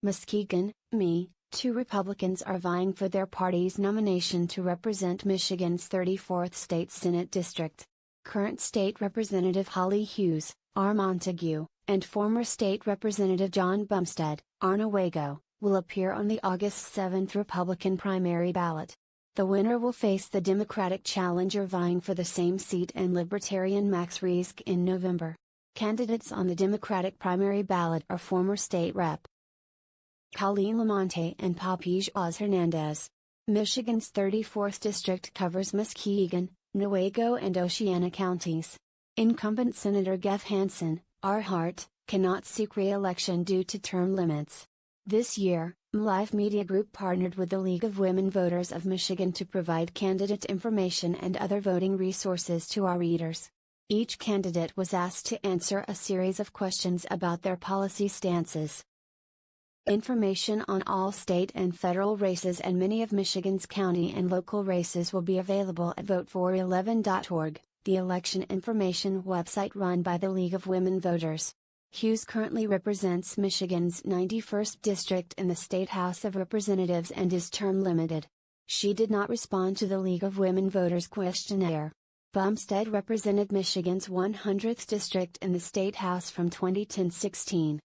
Muskegon, Me, two Republicans are vying for their party's nomination to represent Michigan's 34th State Senate District. Current State Representative Holly Hughes, R-Montague, and former State Representative Jon Bumstead, R-Newaygo, will appear on the August 7 Republican primary ballot. The winner will face the Democratic challenger vying for the same seat and Libertarian Max Riesck in November. Candidates on the Democratic primary ballot are former state Rep. Colleen Lamonte and Papige Hernandez. Michigan's 34th district covers Muskegon, Newaygo and Oceana counties. Incumbent Senator Geoff Hansen, R. Hart, cannot seek re-election due to term limits. This year, MLive Media Group partnered with the League of Women Voters of Michigan to provide candidate information and other voting resources to our readers. Each candidate was asked to answer a series of questions about their policy stances. Information on all state and federal races and many of Michigan's county and local races will be available at votefor11.org, the election information website run by the League of Women Voters. Hughes currently represents Michigan's 91st district in the State House of Representatives and is term limited. She did not respond to the League of Women Voters questionnaire. Bumstead represented Michigan's 100th district in the State House from 2010-16.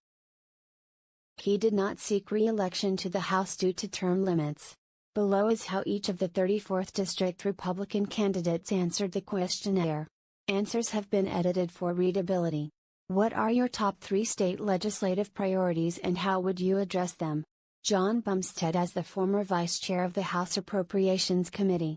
He did not seek re-election to the House due to term limits. Below is how each of the 34th District Republican candidates answered the questionnaire. Answers have been edited for readability. What are your top 3 state legislative priorities and how would you address them? Jon Bumstead as the former vice chair of the House Appropriations Committee.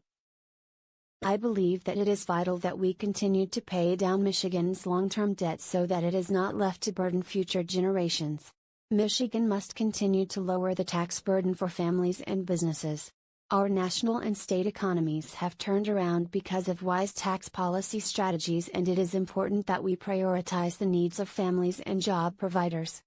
I believe that it is vital that we continue to pay down Michigan's long-term debt so that it is not left to burden future generations. Michigan must continue to lower the tax burden for families and businesses. Our national and state economies have turned around because of wise tax policy strategies, and it is important that we prioritize the needs of families and job providers.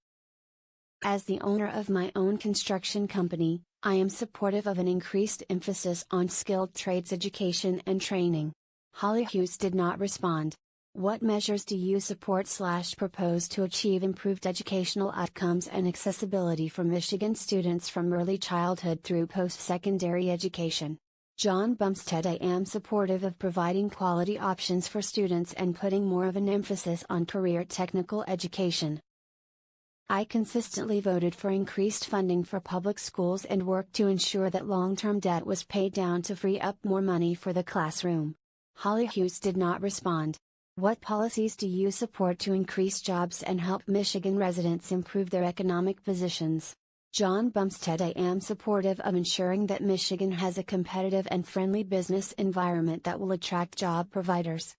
As the owner of my own construction company, I am supportive of an increased emphasis on skilled trades education and training. Holly Hughes did not respond. What measures do you support/propose to achieve improved educational outcomes and accessibility for Michigan students from early childhood through post-secondary education? Jon Bumstead: I am supportive of providing quality options for students and putting more of an emphasis on career technical education. I consistently voted for increased funding for public schools and worked to ensure that long-term debt was paid down to free up more money for the classroom. Holly Hughes did not respond. What policies do you support to increase jobs and help Michigan residents improve their economic positions? Jon Bumstead: I am supportive of ensuring that Michigan has a competitive and friendly business environment that will attract job providers.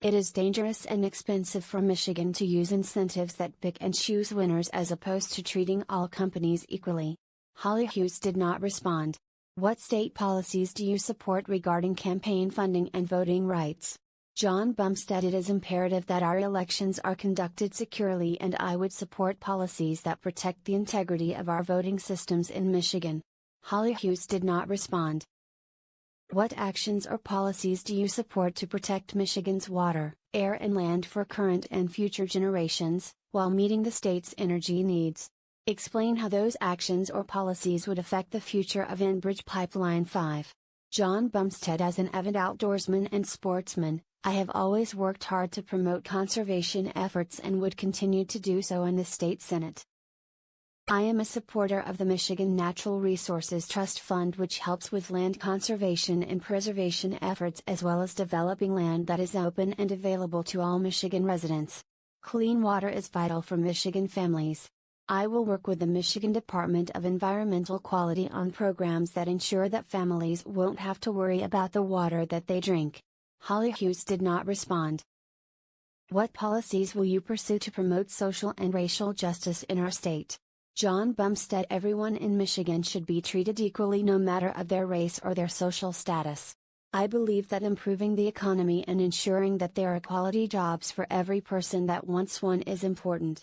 It is dangerous and expensive for Michigan to use incentives that pick and choose winners as opposed to treating all companies equally. Holly Hughes did not respond. What state policies do you support regarding campaign funding and voting rights? Jon Bumstead: It is imperative that our elections are conducted securely, and I would support policies that protect the integrity of our voting systems in Michigan. Holly Hughes did not respond. What actions or policies do you support to protect Michigan's water, air and land for current and future generations, while meeting the state's energy needs? Explain how those actions or policies would affect the future of Enbridge Pipeline 5. Jon Bumstead: As an avid outdoorsman and sportsman, I have always worked hard to promote conservation efforts and would continue to do so in the state Senate. I am a supporter of the Michigan Natural Resources Trust Fund, which helps with land conservation and preservation efforts as well as developing land that is open and available to all Michigan residents. Clean water is vital for Michigan families. I will work with the Michigan Department of Environmental Quality on programs that ensure that families won't have to worry about the water that they drink. Holly Hughes did not respond. What policies will you pursue to promote social and racial justice in our state? Jon Bumstead: Everyone in Michigan should be treated equally no matter of their race or their social status. I believe that improving the economy and ensuring that there are quality jobs for every person that wants one is important.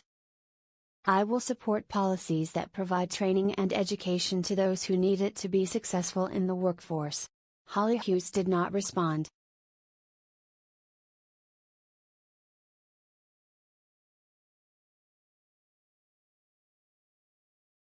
I will support policies that provide training and education to those who need it to be successful in the workforce. Holly Hughes did not respond.